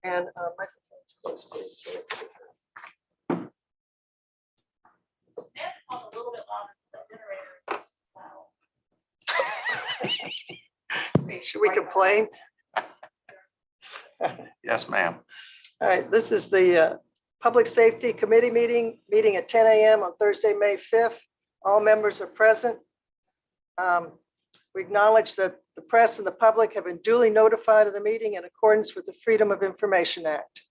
And microphones close, please. A little bit louder than the generator. Should we complain? Yes, ma'am. All right, this is the Public Safety Committee meeting at 10 a.m. on Thursday, May 5th. All members are present. We acknowledge that the press and the public have been duly notified of the meeting in accordance with the Freedom of Information Act.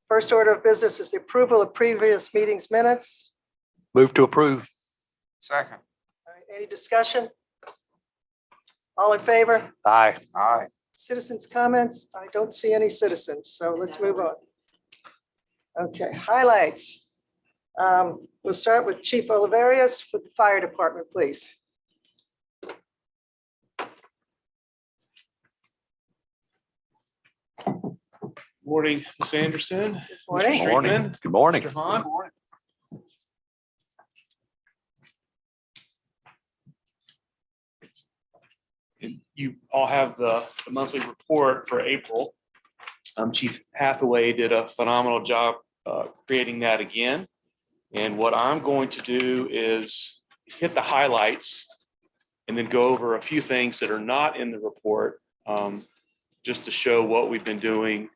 First order of business is the approval of previous meetings minutes. Move to approve. Second. All right, any discussion? All in favor? Aye. Aye. Citizens' comments? I don't see any citizens, so let's move on. Okay, highlights. We'll start with Chief Oliverius for the Fire Department, please. Morning, Ms. Anderson. Good morning. Mr. Morning. Streetman, Good morning. Mr. Hahn. And you all have the monthly report for April. Chief Hathaway did a phenomenal job creating that again. And what I'm going to do is hit the highlights and then go over a few things that are not in the report, just to show what we've been doing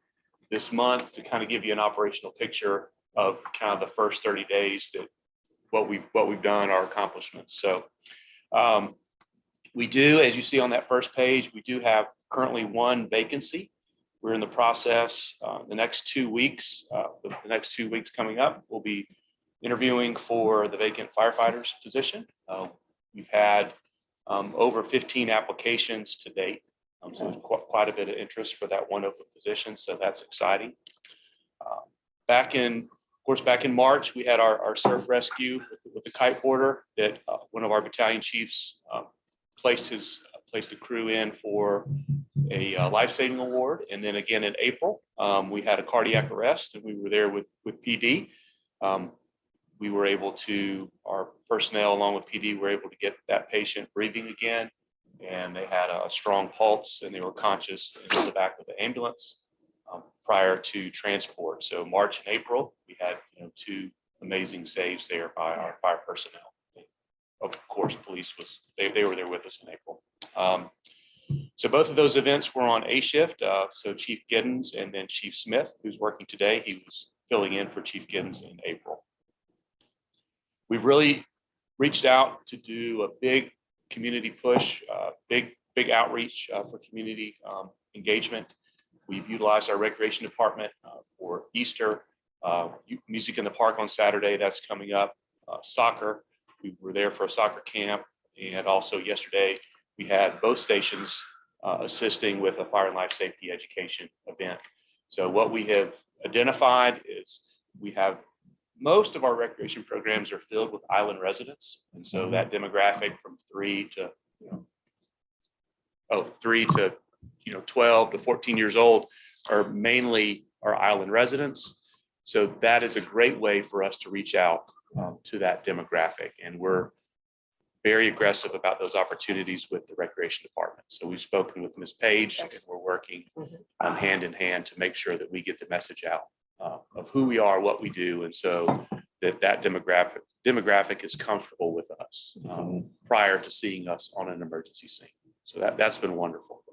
this month, to kind of give you an operational picture of kind of the first 30 days, that what we've done, our accomplishments. So we do, as you see on that first page, we do have currently one vacancy. We're in the process. The next 2 weeks coming up, we'll be interviewing for the vacant firefighter's position. We've had over 15 applications to date. So there's quite a bit of interest for that one open position. So that's exciting. Back in March, we had our surf rescue with the kiteboarder that one of our battalion chiefs placed the crew in for a life-saving award. And then again in April, we had a cardiac arrest, and we were there with PD. We were able to, our personnel along with PD were able to get that patient breathing again, and they had a strong pulse and they were conscious in the back of the ambulance prior to transport. So March and April, we had two amazing saves there by our fire personnel. Of course, police they were there with us in April. So both of those events were on A shift. So Chief Giddens and then Chief Smith, who's working today, he was filling in for Chief Giddens in April. We've really reached out to do a big community push, big outreach for community engagement. We've utilized our recreation department for Easter, music in the park on Saturday, that's coming up, soccer. We were there for a soccer camp, and also yesterday we had both stations assisting with a fire and life safety education event. So what we have identified is we have most of our recreation programs are filled with island residents. And so that demographic from 3 to 12 to 14 years old are mainly our island residents. So that is a great way for us to reach out to that demographic. And we're very aggressive about those opportunities with the recreation department. So we've spoken with Ms. Page, and we're working hand in hand to make sure that we get the message out of who we are, what we do, and so that demographic is comfortable with us prior to seeing us on an emergency scene. So that's been wonderful.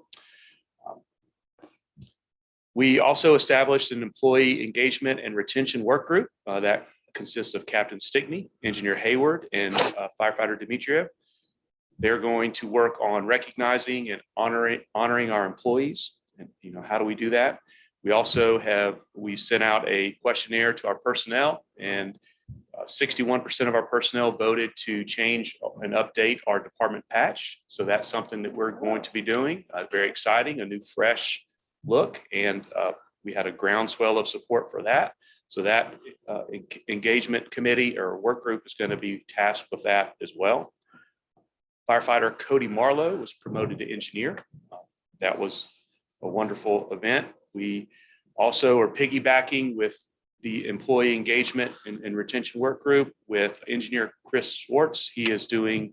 We also established an employee engagement and retention work group that consists of Captain Stickney, Engineer Hayward, and Firefighter Dmitriev. They're going to work on recognizing and honoring our employees. And how do we do that? We sent out a questionnaire to our personnel, and 61% of our personnel voted to change and update our department patch. So that's something that we're going to be doing. Very exciting, a new fresh look, and we had a groundswell of support for that. So that engagement committee or work group is going to be tasked with that as well. Firefighter Cody Marlowe was promoted to engineer. That was a wonderful event. We also are piggybacking with the employee engagement and retention work group with engineer Chris Schwartz. He is doing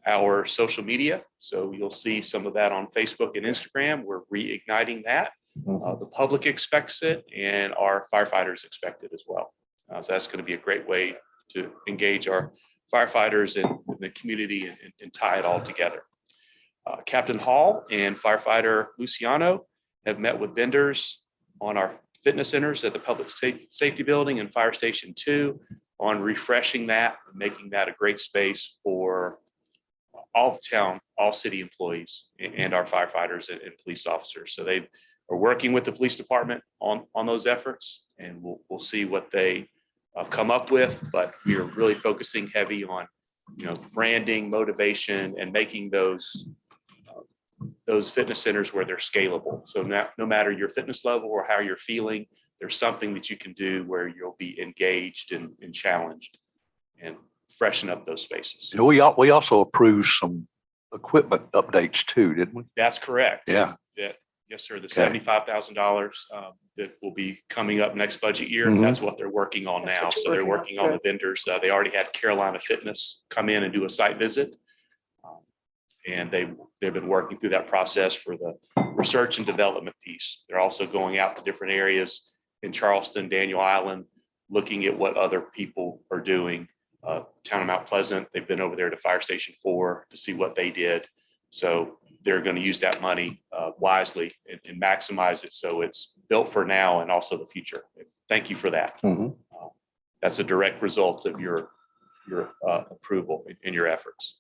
our social media. So you'll see some of that on Facebook and Instagram. We're reigniting that. The public expects it, and our firefighters expect it as well. So that's going to be a great way to engage our firefighters and the community and tie it all together. Captain Hall and firefighter Luciano have met with vendors on our fitness centers at the Public Safety Building and Fire Station 2 on refreshing that, and making that a great space for all of town, all city employees and our firefighters and police officers. So they are working with the police department on those efforts, and we'll see what they come up with, but we are really focusing heavy on, branding, motivation, and making those fitness centers where they're scalable. So no matter your fitness level or how you're feeling, there's something that you can do where you'll be engaged and challenged and freshen up those spaces. We also approved some equipment updates too, didn't we? That's correct. Yeah. Yes, sir. The $75,000 that will be coming up next budget year. Mhm. That's what they're working on That's now. what you're So they're working working on. on the vendors. They already had Carolina Fitness come in and do a site visit. And they've been working through that process for the research and development piece. They're also going out to different areas in Charleston, Daniel Island, looking at what other people are doing. Town of Mount Pleasant, they've been over there to Fire Station 4 to see what they did. So they're going to use that money wisely and maximize it so it's built for now and also the future. Thank you for that. Mhm. That's a direct result of your approval in your efforts.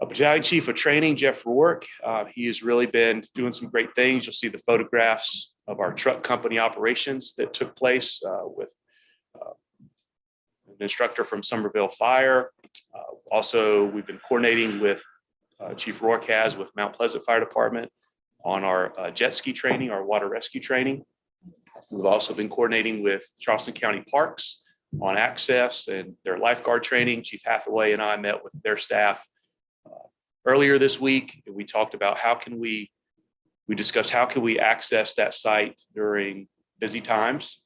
Battalion Chief of Training, Jeff Rourke, he has really been doing some great things. You'll see the photographs of our truck company operations that took place with an instructor from Somerville Fire. Also, we've been coordinating with Chief Rourke has with Mount Pleasant Fire Department on our jet ski training, our water rescue training. We've also been coordinating with Charleston County Parks on access and their lifeguard training. Chief Hathaway and I met with their staff earlier this week. We talked about we discussed how can we access that site during busy times.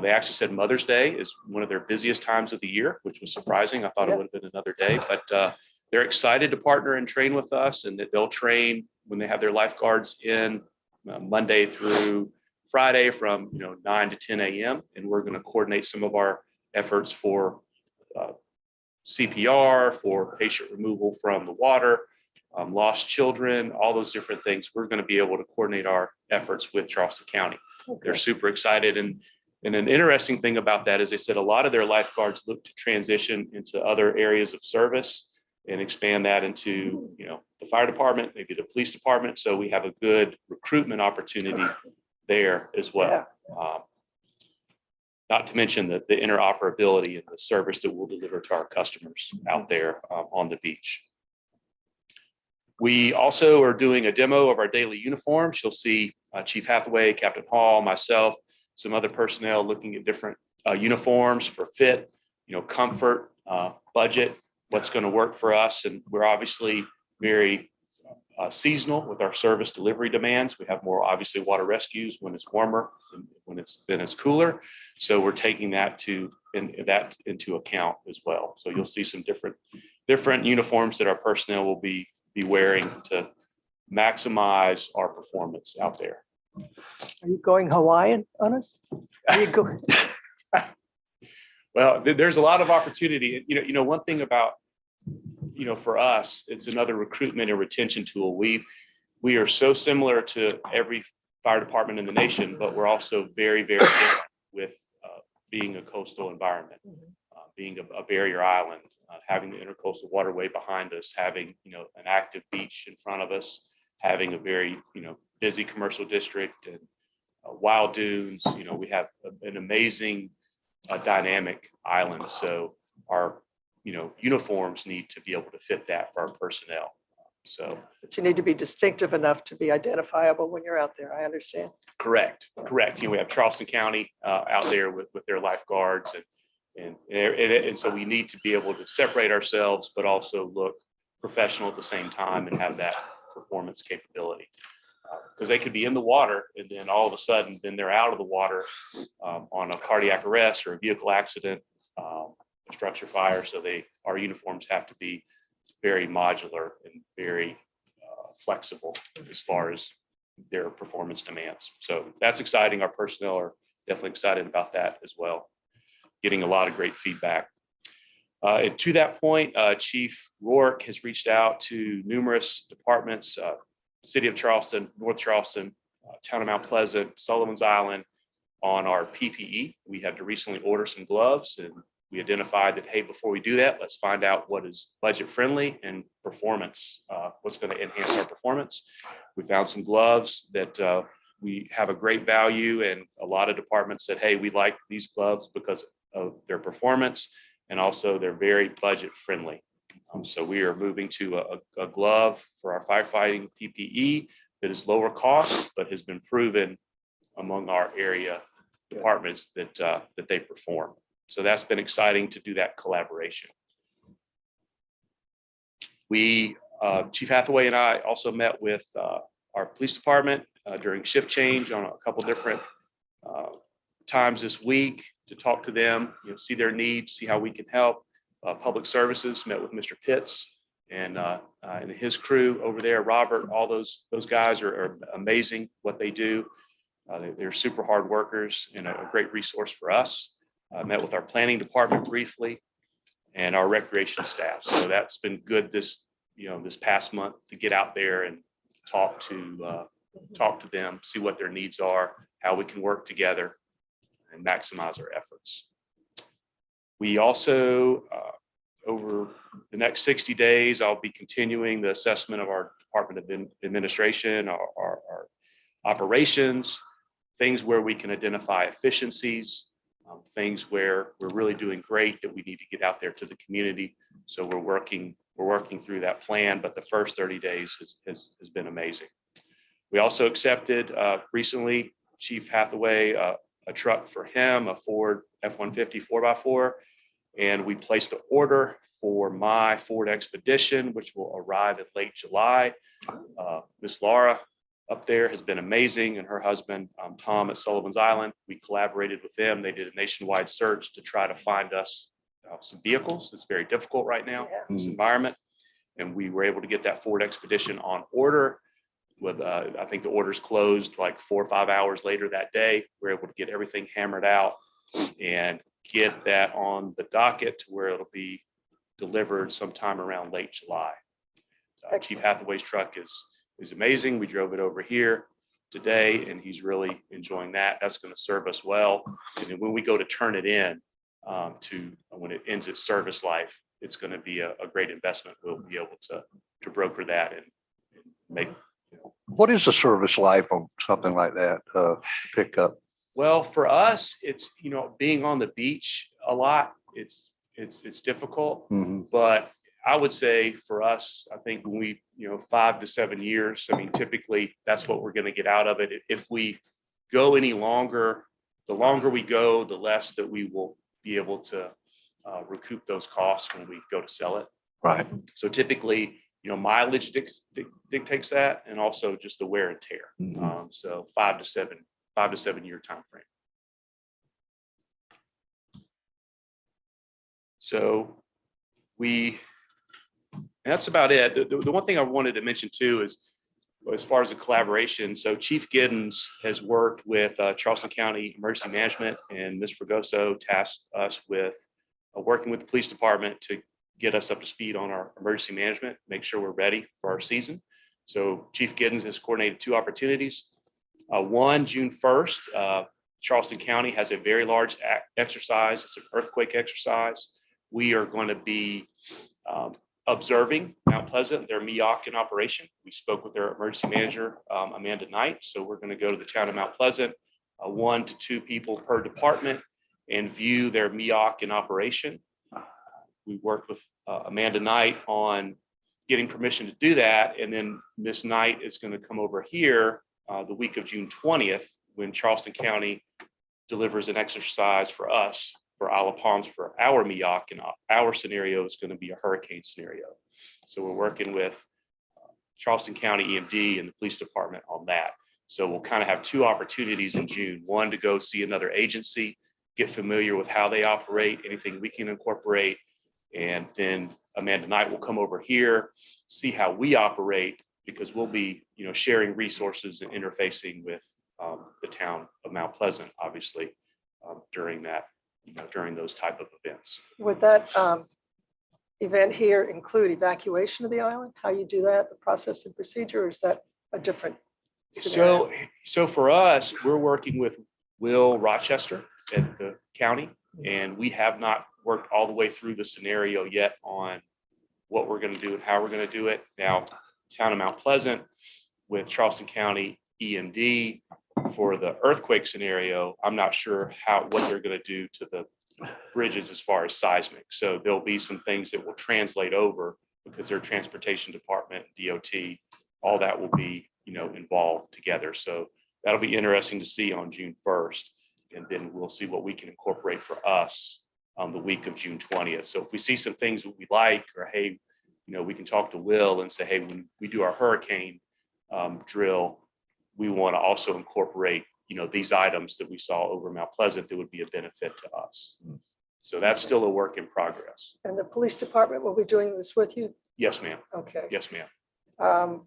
They actually said Mother's Day is one of their busiest times of the year, which was surprising. I thought it would have been another day, but they're excited to partner and train with us, and that they'll train when they have their lifeguards in Monday through Friday from 9 to 10 a.m. And we're going to coordinate some of our efforts for CPR, for patient removal from the water, lost children, all those different things. We're going to be able to coordinate our efforts with Charleston County. Okay. They're super excited. And an interesting thing about that is they said a lot of their lifeguards look to transition into other areas of service and expand that into, the fire department, maybe the police department. So we have a good recruitment opportunity there as well. Not to mention the interoperability and the service that we'll deliver to our customers out there on the beach. We also are doing a demo of our daily uniforms. You'll see Chief Hathaway, Captain Hall, myself, some other personnel looking at different uniforms for fit, comfort, budget, what's going to work for us. And we're obviously very seasonal with our service delivery demands. We have more obviously water rescues when it's warmer and when it's cooler. So we're taking that into account as well. So you'll see some different uniforms that our personnel will be wearing to maximize our performance out there. Are you going Hawaiian on us? Are you going? Well, there's a lot of opportunity. One thing about, for us, it's another recruitment and retention tool. We are so similar to every fire department in the nation, but we're also very, very different with being a coastal environment, being a barrier island, having the intercoastal waterway behind us, having, an active beach in front of us, having a very, busy commercial district and wild dunes. We have an amazing dynamic island. So our, uniforms need to be able to fit that for our personnel. So. But you need to be distinctive enough to be identifiable when you're out there. I understand. Correct. We have Charleston County out there with their lifeguards and so we need to be able to separate ourselves, but also look professional at the same time and have that performance capability. Because they could be in the water and then all of a sudden, then they're out of the water on a cardiac arrest or a vehicle accident, a structure fire. So our uniforms have to be very modular and very flexible as far as their performance demands. So that's exciting. Our personnel are definitely excited about that as well. Getting a lot of great feedback. And to that point, Chief Rourke has reached out to numerous departments, City of Charleston, North Charleston, Town of Mount Pleasant, Sullivan's Island, on our PPE. We had to recently order some gloves, and we identified that, hey, before we do that, let's find out what is budget friendly and performance, what's going to enhance our performance. We found some gloves that we have a great value, and a lot of departments said, hey, we like these gloves because of their performance, and also they're very budget friendly. So we are moving to a glove for our firefighting PPE that is lower cost, but has been proven among our area departments that they perform. So that's been exciting to do that collaboration. We, Chief Hathaway and I also met with our police department during shift change on a couple different times this week to talk to them, see their needs, see how we can help. Public Services met with Mr. Pitts and his crew over there. Robert, all those guys are amazing what they do. They're super hard workers and a great resource for us. Met with our planning department briefly and our recreation staff. So that's been good this past month to get out there and talk to them, see what their needs are, how we can work together and maximize our efforts. We also, over the next 60 days, I'll be continuing the assessment of our Department of Administration, our operations, things where we can identify efficiencies, things where we're really doing great that we need to get out there to the community. So we're working through that plan, but the first 30 days has been amazing. We also accepted recently, Chief Hathaway, a truck for him, a Ford F-150 4x4, and we placed the order for my Ford Expedition, which will arrive in late July. Miss Laura up there has been amazing, and her husband, Tom, at Sullivan's Island. We collaborated with them. They did a nationwide search to try to find us some vehicles. It's very difficult right now in this environment, and we were able to get that Ford Expedition on order. With I think the orders closed like 4 or 5 hours later that day. We were able to get everything hammered out and get that on the docket to where it'll be delivered sometime around late July. Chief Hathaway's truck is amazing. We drove it over here today, and he's really enjoying that. That's going to serve us well. And then when we go to turn it in, when it ends its service life, it's going to be a great investment. We'll be able to broker that and make. What is the service life on something like that pickup? Well, for us, it's being on the beach a lot. It's difficult, but I would say for us, I think when we 5 to 7 years. I mean, typically that's what we're going to get out of it. If we go any longer, the longer we go, the less that we will be able to recoup those costs when we go to sell it. Right. So typically, mileage dictates that, and also just the wear and tear. So 5 to 7 year time frame. So that's about it. The one thing I wanted to mention too is, as far as the collaboration, so Chief Giddens has worked with Charleston County Emergency Management, and Ms. Fregoso tasked us with working with the police department to get us up to speed on our emergency management, make sure we're ready for our season. So Chief Giddens has coordinated 2 opportunities. One, June 1st, Charleston County has a very large exercise. It's an earthquake exercise. We are going to be observing Mount Pleasant, their MEOC in operation. We spoke with their emergency manager, Amanda Knight. So we're going to go to the town of Mount Pleasant, 1 to 2 people per department, and view their MEOC in operation. We worked with Amanda Knight on getting permission to do that. And then Ms. Knight is going to come over here the week of June 20th, when Charleston County delivers an exercise for us, for Isle of Palms, for our MEOC, and our scenario is going to be a hurricane scenario. So we're working with Charleston County EMD and the police department on that. So we'll kind of have 2 opportunities in June. One, to go see another agency, get familiar with how they operate, anything we can incorporate, and then Amanda Knight will come over here, see how we operate, because we'll be, sharing resources and interfacing with the town of Mount Pleasant, obviously, during that, during those type of events. Would that event here include evacuation of the island? How you do that, the process and procedure, or is that a different scenario? So for us, we're working with Will Rochester at the county, and we have not worked all the way through the scenario yet on what we're going to do and how we're going to do it. Now, town of Mount Pleasant with Charleston County EMD for the earthquake scenario, I'm not sure what they're going to do to the bridges as far as seismic. So there'll be some things that will translate over because their transportation department, DOT, all that will be, involved together. So that'll be interesting to see on June 1st. And then we'll see what we can incorporate for us on the week of June 20th. So if we see some things that we like, or hey, we can talk to Will and say, hey, when we do our hurricane drill, we want to also incorporate, these items that we saw over Mount Pleasant that would be a benefit to us. So that's still a work in progress. And the police department will be doing this with you? Yes, ma'am. Okay. Yes, ma'am.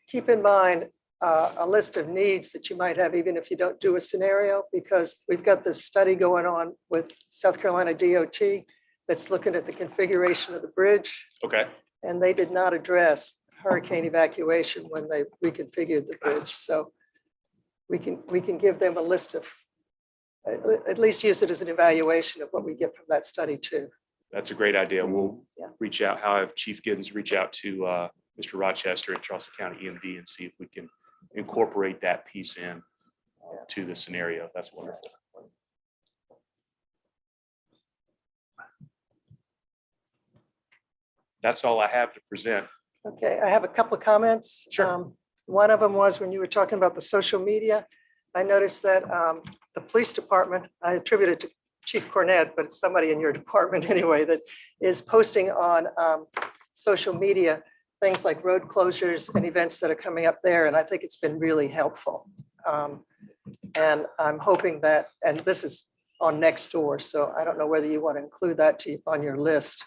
Keep in mind a list of needs that you might have, even if you don't do a scenario, because we've got this study going on with South Carolina DOT that's looking at the configuration of the bridge, Okay. and they did not address hurricane evacuation when they reconfigured the bridge. So we can give them a list of, at least use it as an evaluation of what we get from that study too. That's a great idea. We'll Yeah. reach out, have Chief Giddens reach out to Mr. Rochester at Charleston County EMD and see if we can incorporate that piece in to the scenario. That's wonderful. That's all I have to present. Okay, I have a couple of comments. Sure. One of them was when you were talking about the social media, I noticed that the police department, I attribute it to Chief Cornett, but it's somebody in your department anyway, that is posting on social media things like road closures and events that are coming up there. And I think it's been really helpful. And I'm hoping that, and this is on Nextdoor, so I don't know whether you want to include that on your list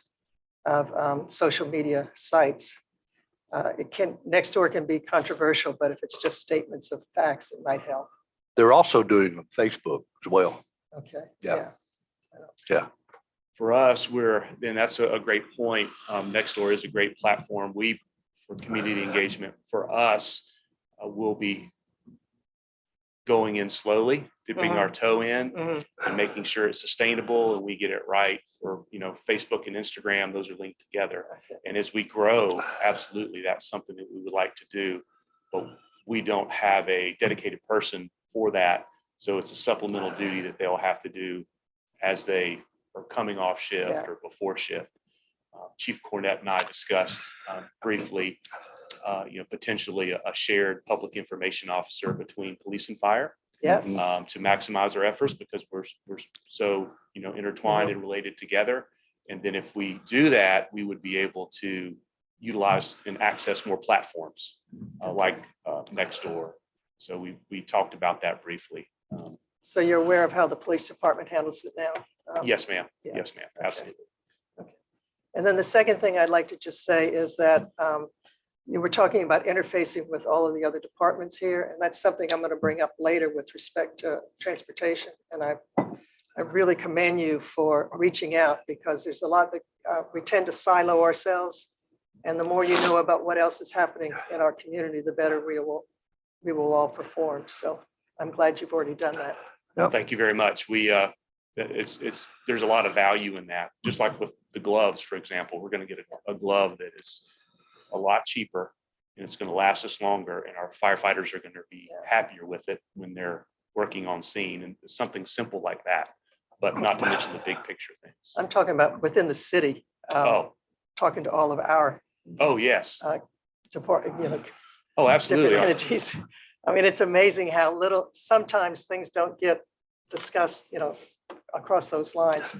of social media sites. Nextdoor can be controversial, but if it's just statements of facts, it might help. They're also doing on Facebook as well. Okay. Yeah. Yeah. For us, and that's a great point. Nextdoor is a great platform. For community engagement, for us, we'll be going in slowly, dipping our toe in and making sure it's sustainable and we get it right. For, Facebook and Instagram, those are linked together. Okay. And as we grow, absolutely, that's something that we would like to do, but we don't have a dedicated person for that. So it's a supplemental duty that they'll have to do as they are coming off shift or before shift. Chief Cornett and I discussed briefly, potentially a shared public information officer between police and fire. Yes. To maximize our efforts because we're so intertwined and related together. And then if we do that, we would be able to utilize and access more platforms like Nextdoor. So we talked about that briefly. So you're aware of how the police department handles it now? Yes, ma'am. Yeah. Yes, ma'am. Okay. Absolutely. Okay. And then the second thing I'd like to just say is that you were talking about interfacing with all of the other departments here, and that's something I'm going to bring up later with respect to transportation. And I really commend you for reaching out because there's a lot that we tend to silo ourselves. And the more you know about what else is happening in our community, the better we will all perform. So I'm glad you've already done that. Yep. Thank you very much. There's a lot of value in that. Just like with the gloves, for example, we're going to get a glove that is a lot cheaper and it's going to last us longer. And our firefighters are going to be happier with it when they're working on scene, and something simple like that, but not to mention the big picture things. I'm talking about within the city, talking to all of our Yes. department, Oh, absolutely. different entities. I mean, it's amazing how little, sometimes things don't get discussed, across those lines.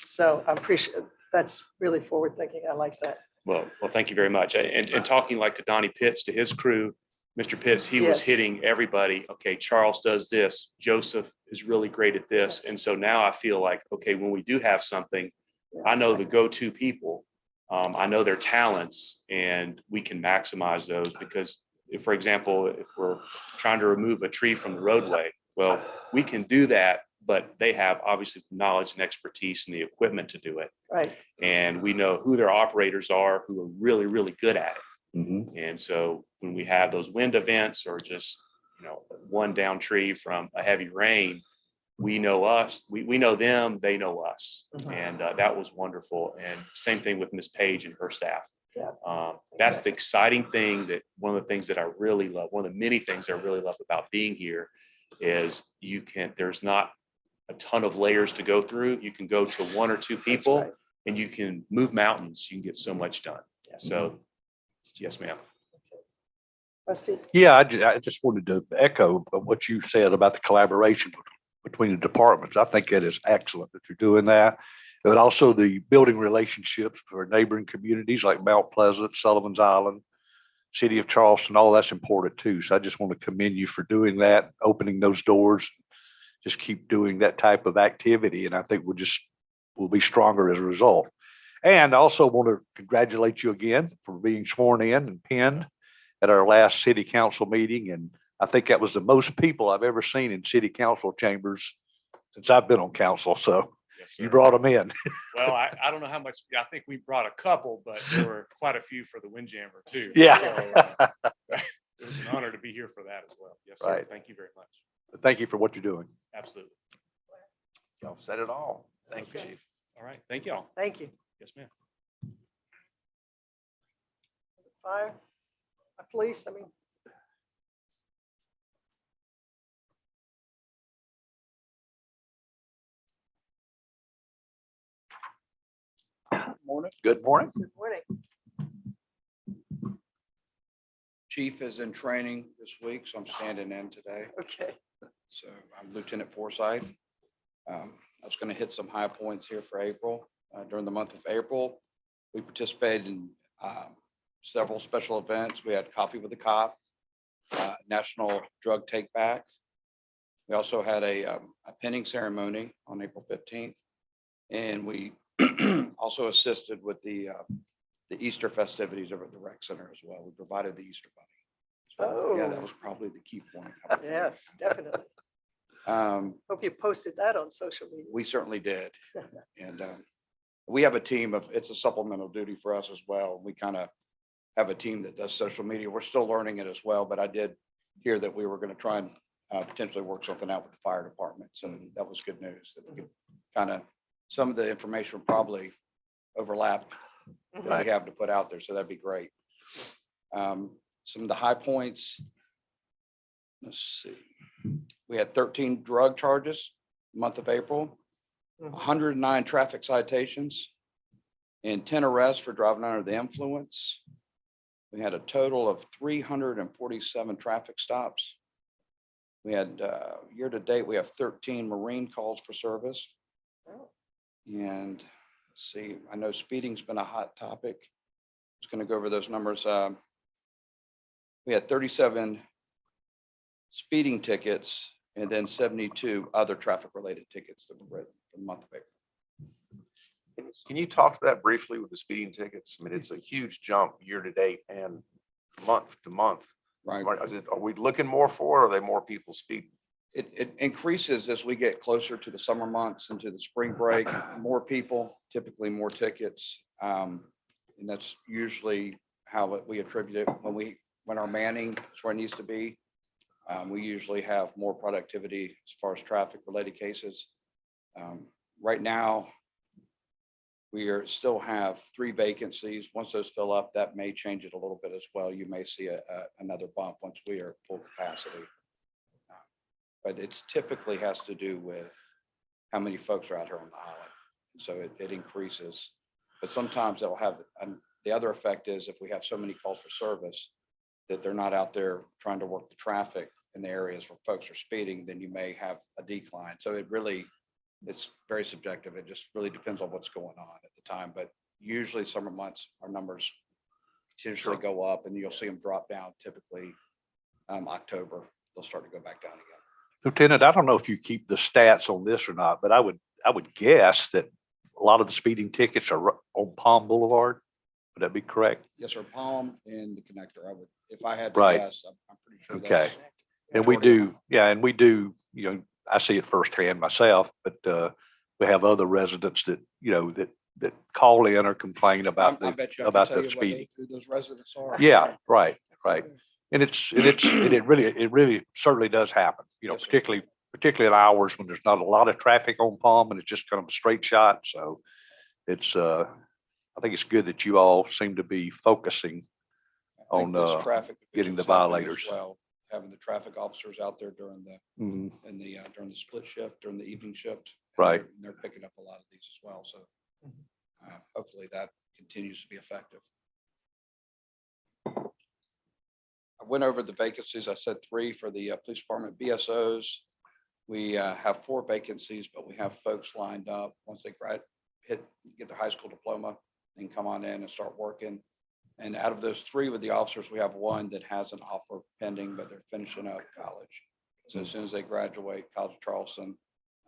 So I appreciate, that's really forward thinking. I like that. Well, thank you very much. And talking like to Donnie Pitts, to his crew, Mr. Pitts, he was Yes. hitting everybody. Okay, Charles does this. Joseph is really great at this. And so now I feel like, okay, when we do have something, I know the go-to people I know their talents and we can maximize those because if, for example, if we're trying to remove a tree from the roadway, well, we can do that, but they have obviously the knowledge and expertise and the equipment to do it. Right. And we know who their operators are who are really, really good at it. Mhm. And so when we have those wind events or just, one down tree from a heavy rain, we know us, we know them, they know us. Mhm. And that was wonderful. And same thing with Miss Page and her staff. Yeah, That's the exciting thing that one of the things that I really love, one of the many things I really love about being here is there's not a ton of layers to go through. You can go to one or two people right. and you can move mountains. You can get so much done. Yeah. So, yes, ma'am. Rusty? Yeah, I just wanted to echo what you said about the collaboration between the departments. I think that is excellent that you're doing that. But also the building relationships for neighboring communities like Mount Pleasant, Sullivan's Island, City of Charleston, all that's important too. So I just want to commend you for doing that, opening those doors. Just keep doing that type of activity. And I think we'll be stronger as a result. And I also want to congratulate you again for being sworn in and pinned at our last city council meeting. And I think that was the most people I've ever seen in city council chambers since I've been on council. So Yes, sir. you brought them in. Well, I don't know how much, I think we brought a couple, but there were quite a few for the Windjammer too. Yeah. So, it was an honor to be here for that as well. Yes, sir. Right. Thank you very much. Thank you for what you're doing. Absolutely. Y'all said it all. Thank you, Okay. Chief. All right. Thank y'all. Thank you. Yes, ma'am. Fire, police, Morning. Good morning. good morning. Chief is in training this week, so I'm standing in today. Okay. So I'm Lieutenant Forsyth. I was going to hit some high points here for April. During the month of April, we participated in several special events. We had Coffee with a Cop, National Drug Take Back. We also had a pinning ceremony on April 15th. And we also assisted with the Easter festivities over at the rec center as well. We provided the Easter bunny. So, yeah, that Oh. was probably the key point. Yes, definitely. Hope you posted that on social media. We certainly did. And we have a team it's a supplemental duty for us as well. We kind of have a team that does social media. We're still learning it as well, but I did hear that we were going to try and potentially work something out with the fire department. So that was good news that we could kind of, some of the information probably overlapped that we have to put out there. So that'd be great. Some of the high points. Let's see. We had 13 drug charges month of April, 109 traffic citations, and 10 arrests for driving under the influence. We had a total of 347 traffic stops. We had year to date, we have 13 Marine calls for service. And let's see, I know speeding's been a hot topic. Just going to go over those numbers. We had 37 speeding tickets and then 72 other traffic related tickets that were written for the month of April. Can you talk to that briefly with the speeding tickets? I mean, it's a huge jump year to date and month to month. Right. Are we looking more for, or are they more people speeding? It increases as we get closer to the summer months and to the spring break, more people, typically more tickets. And that's usually how we attribute it when our manning is where it needs to be. We usually have more productivity as far as traffic related cases. Right now, we still have 3 vacancies. Once those fill up, that may change it a little bit as well. You may see another bump once we are at full capacity. But it's typically has to do with how many folks are out here on the island. So it increases, but sometimes it'll have, the other effect is if we have so many calls for service that they're not out there trying to work the traffic in the areas where folks are speeding, then you may have a decline. So it's very subjective. It just really depends on what's going on at the time. But usually summer months, our numbers potentially go up and you'll see them drop down typically October. They'll start to go back down again. Lieutenant, I don't know if you keep the stats on this or not, but I would guess that a lot of the speeding tickets are on Palm Boulevard. Would that be correct? Yes, sir, Palm and the connector. I would, if I had to Right. guess, I'm pretty sure Okay. that's. And we majority of do, yeah, and we do, I see it firsthand myself, but we have other residents that, that call in or complain about I bet you I can about tell the you what speeding. who those residents are. Yeah, right. And it really certainly does happen, Yes, sir. particularly at hours when there's not a lot of traffic on Palm and it's just kind of a straight shot. So it's, I think it's good that you all seem to be focusing I think on, this traffic getting the vigilance helping as violators. well, having the traffic officers out there during the, Mhm. during the split shift, during the evening shift. Right. And they're picking up a lot of these as well. So hopefully that continues to be effective. I went over the vacancies. I said 3 for the police department BSOs. We have 4 vacancies, but we have folks lined up once they get their high school diploma and come on in and start working. And out of those 3 with the officers, we have 1 that has an offer pending, but they're finishing up college. So as soon as they graduate College of Charleston,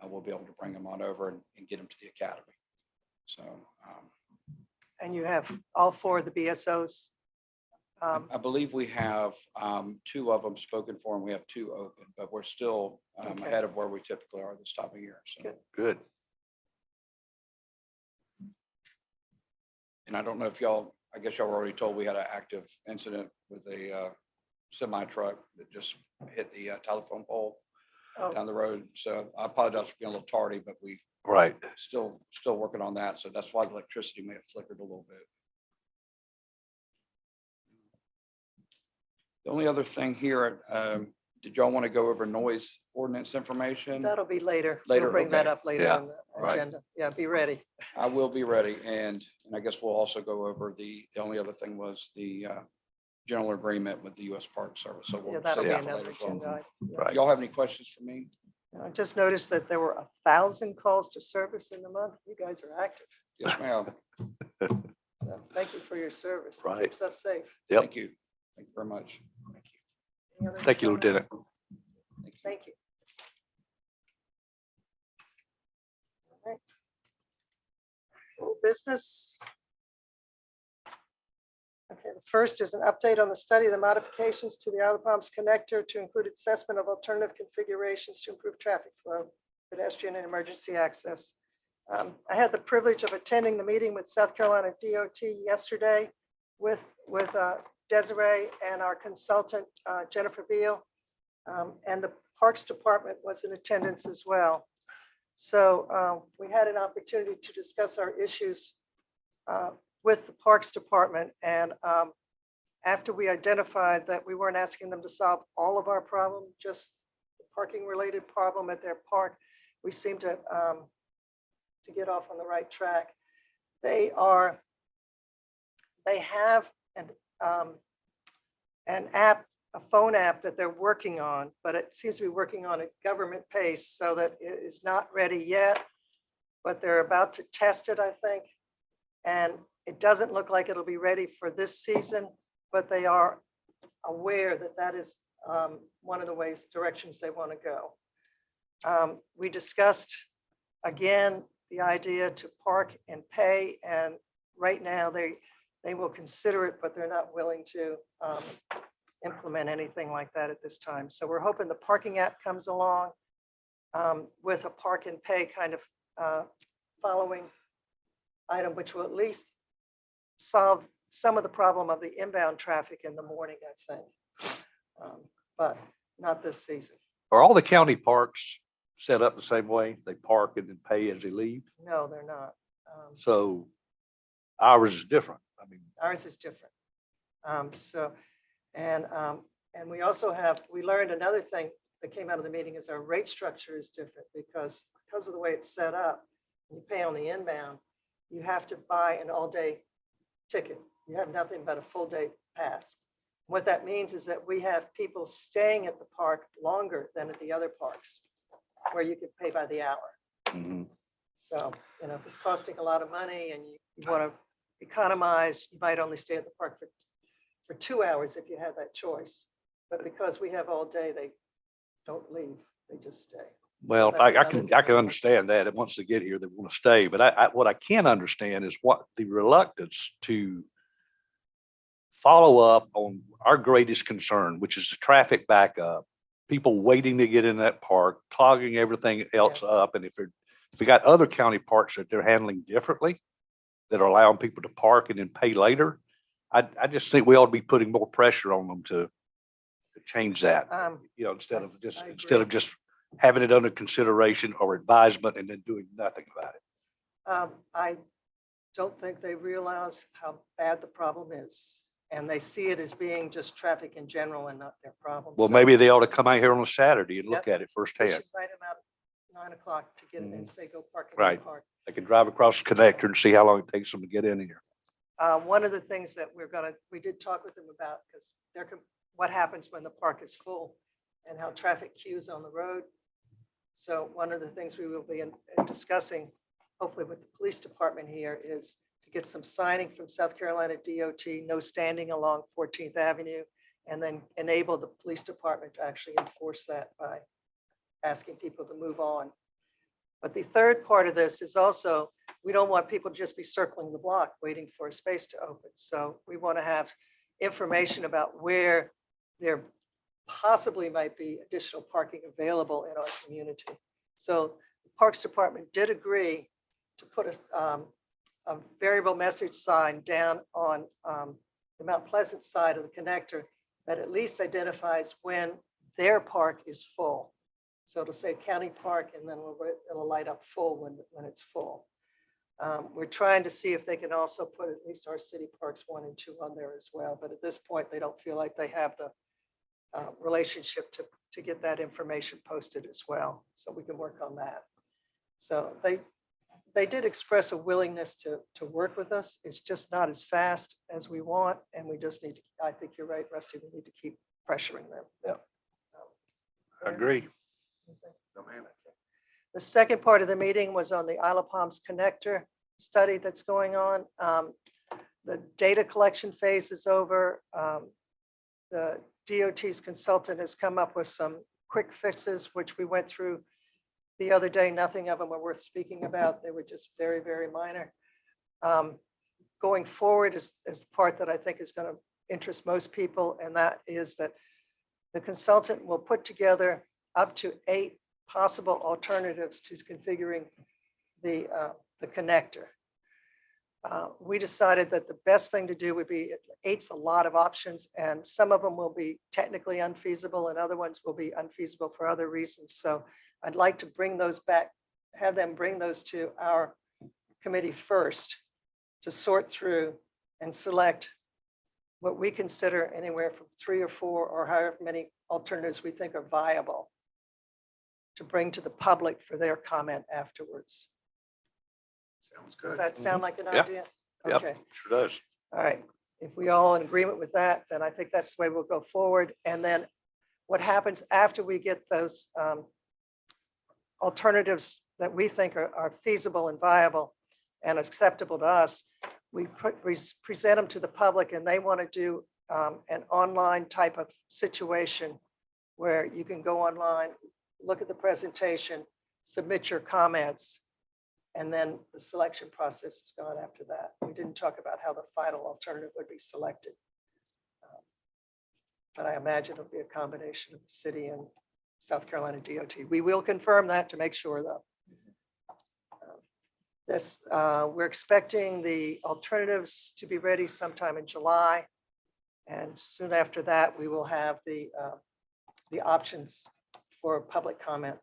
we'll be able to bring them on over and get them to the academy. So And you have all 4 of the BSOs. I believe we have 2 of them spoken for, and we have 2 open, but we're still Okay. ahead of where we typically are this time of year. So, Good. Good. and I don't know if I guess y'all were already told we had an active incident with a semi truck that just hit the telephone pole Oh, down the road. So I apologize for being a little tardy, but we Right. still working on that. So that's why the electricity may have flickered a little bit. The only other thing here, did y'all want to go over noise ordinance information? that'll be later. Later, We'll bring that okay. up later Yeah, on the right. agenda. Yeah, be ready. I will be ready. And I guess we'll also go over the only other thing was the general agreement with the U.S. Park Service. So Yeah, we'll that'll save be that for another later as well. agenda item. Yeah. Right. Y'all have any questions for me? I just noticed that there were 1,000 calls to service in the month. You guys are active. Yes, ma'am. So thank you for your service. It Right. Keeps us safe. Yep. Thank you. Thank you very much. Any other Thank you, comments? Lieutenant. Thank you. All right. Full business. Okay, the first is an update on the study of the modifications to the Isle of Palms connector to include assessment of alternative configurations to improve traffic flow, pedestrian and emergency access. I had the privilege of attending the meeting with South Carolina DOT yesterday with Desiree and our consultant, Jennifer Beal. And the Parks Department was in attendance as well. So we had an opportunity to discuss our issues with the Parks Department. And after we identified that we weren't asking them to solve all of our problem, just the parking related problem at their park, we seemed to get off on the right track. They have an app, a phone app that they're working on, but it seems to be working on a government pace so that it is not ready yet, but they're about to test it, I think. And it doesn't look like it'll be ready for this season, but they are aware that that is one of the directions they want to go. We discussed, again, the idea to park and pay, and right now they will consider it, but they're not willing to implement anything like that at this time. So we're hoping the parking app comes along with a park and pay kind of following item, which will at least solve some of the problem of the inbound traffic in the morning, I think. But not this season. Are all the county parks set up the same way? They park and then pay as they leave? No, they're not. So ours is different. I mean, Ours is different. And we also we learned another thing that came out of the meeting is our rate structure is different because of the way it's set up. You pay on the inbound, you have to buy an all-day ticket. You have nothing but a full-day pass. What that means is that we have people staying at the park longer than at the other parks where you could pay by the hour. mhm. So, if it's costing a lot of money and you want to economize, you might only stay at the park for 2 hours if you have that choice. But because we have all day, they don't leave, they just stay. Well, that's I another can thing. understand that. And once they get here, they want to stay. But what I can understand is what the reluctance to follow up on our greatest concern, which is the traffic backup. People waiting to get in that park, clogging everything else up. And if we got other county parks that they're handling differently, that are allowing people to park and then pay later, I just think we ought to be putting more pressure on them to change that. You know, instead of just having it under consideration or advisement and then doing nothing about it. I don't think they realize how bad the problem is. And they see it as being just traffic in general and not their problem. Well, So maybe they ought to come out here on a Saturday and look at it we firsthand. should invite them out at 9 o'clock to get it and say, go park in Right. the park. They can drive across the connector and see how long it takes them to get in here. One of the things that we did talk with them about, because what happens when the park is full and how traffic queues on the road. So one of the things we will be discussing, hopefully with the police department here, is to get some signing from South Carolina DOT, no standing along 14th Avenue, and then enable the police department to actually enforce that by asking people to move on. But the third part of this is also, we don't want people to just be circling the block waiting for a space to open. So we want to have information about where there possibly might be additional parking available in our community. So the Parks Department did agree to put a variable message sign down on the Mount Pleasant side of the connector that at least identifies when their park is full. So it'll say county park, and then it'll light up full when it's full. We're trying to see if they can also put at least our city parks 1 and 2 on there as well. But at this point, they don't feel like they have the relationship to get that information posted as well. So we can work on that. So they did express a willingness to work with us. It's just not as fast as we want. And we just need to, I think you're right, Rusty, we need to keep pressuring them. Yeah. I agree. No, man. The second part of the meeting was on the Isle of Palms connector study that's going on. The data collection phase is over. The DOT's consultant has come up with some quick fixes, which we went through the other day. Nothing of them are worth speaking about. They were just very, very minor. Going forward is the part that I think is going to interest most people, and that is that the consultant will put together up to 8 possible alternatives to configuring the connector. We decided that the best thing to do would be, 8's a lot of options, and some of them will be technically unfeasible and other ones will be unfeasible for other reasons. So I'd like to bring those back, have them bring those to our committee first to sort through and select what we consider anywhere from 3 or 4 or however many alternatives we think are viable to bring to the public for their comment afterwards. Sounds Does good. that sound like an Yeah. idea? Yep. Okay, Sure does. all right. If we all in agreement with that, then I think that's the way we'll go forward. And then what happens after we get those alternatives that we think are feasible and viable and acceptable to us, we present them to the public, and they want to do an online type of situation where you can go online, look at the presentation, submit your comments, and then the selection process is gone after that. We didn't talk about how the final alternative would be selected. But I imagine it'll be a combination of the city and South Carolina DOT. We will confirm that to make sure, though. We're expecting the alternatives to be ready sometime in July. And soon after that, we will have the options for public comment.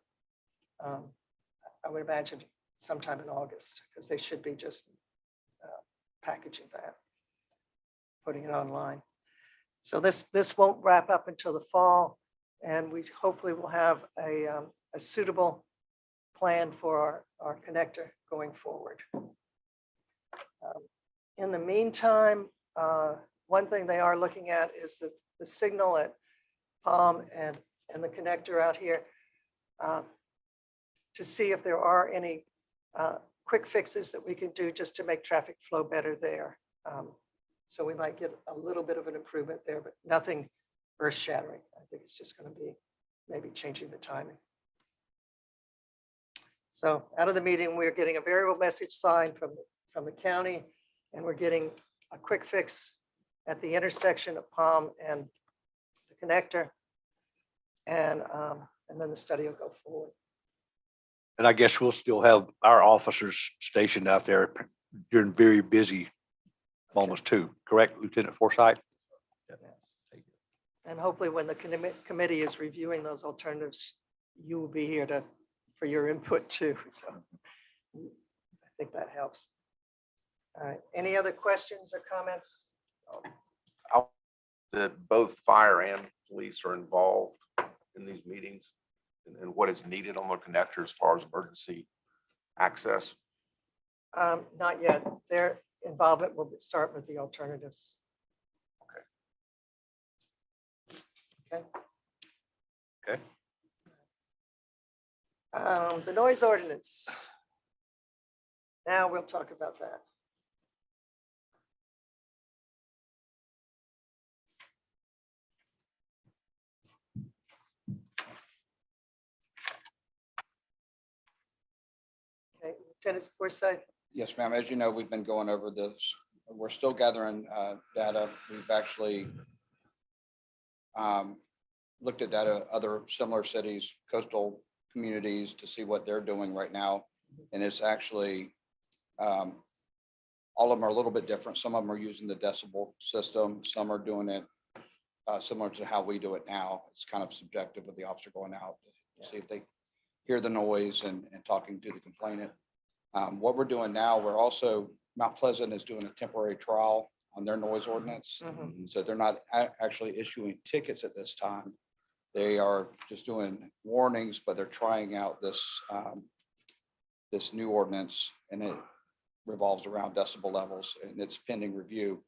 I would imagine sometime in August, because they should be just packaging that, putting it online. So this won't wrap up until the fall, and we hopefully will have a suitable plan for our connector going forward. In the meantime, one thing they are looking at is the signal at Palm and the connector out here, to see if there are any quick fixes that we can do just to make traffic flow better there. So we might get a little bit of an improvement there, but nothing earth shattering. I think it's just going to be maybe changing the timing. So out of the meeting, we're getting a variable message sign from the county, and we're getting a quick fix at the intersection of Palm and the connector. And then the study will go forward. And I guess we'll still have our officers stationed out there during very busy moments too, correct, Lieutenant Forsyth? And hopefully when the committee is reviewing those alternatives, you will be here for your input too. So I think that helps. All right, any other questions or comments? That both fire and police are involved in these meetings and what is needed on the connector as far as emergency access. Not yet. Their involvement will start with the alternatives. Okay. Okay. The noise ordinance. Now we'll talk about that. Okay, Lieutenant Forsyth. Yes, ma'am. As you know, we've been going over this. We're still gathering data. We've actually looked at data, other similar cities, coastal communities to see what they're doing right now. And it's actually, all of them are a little bit different. Some of them are using the decibel system. Some are doing it similar to how we do it now. It's kind of subjective with the officer going out to see if they hear the noise and talking to the complainant. What we're doing now, we're also, Mount Pleasant is doing a temporary trial on their noise ordinance. So they're not actually issuing tickets at this time. They are just doing warnings, but they're trying out this, this new ordinance, and it revolves around decibel levels, and it's pending review.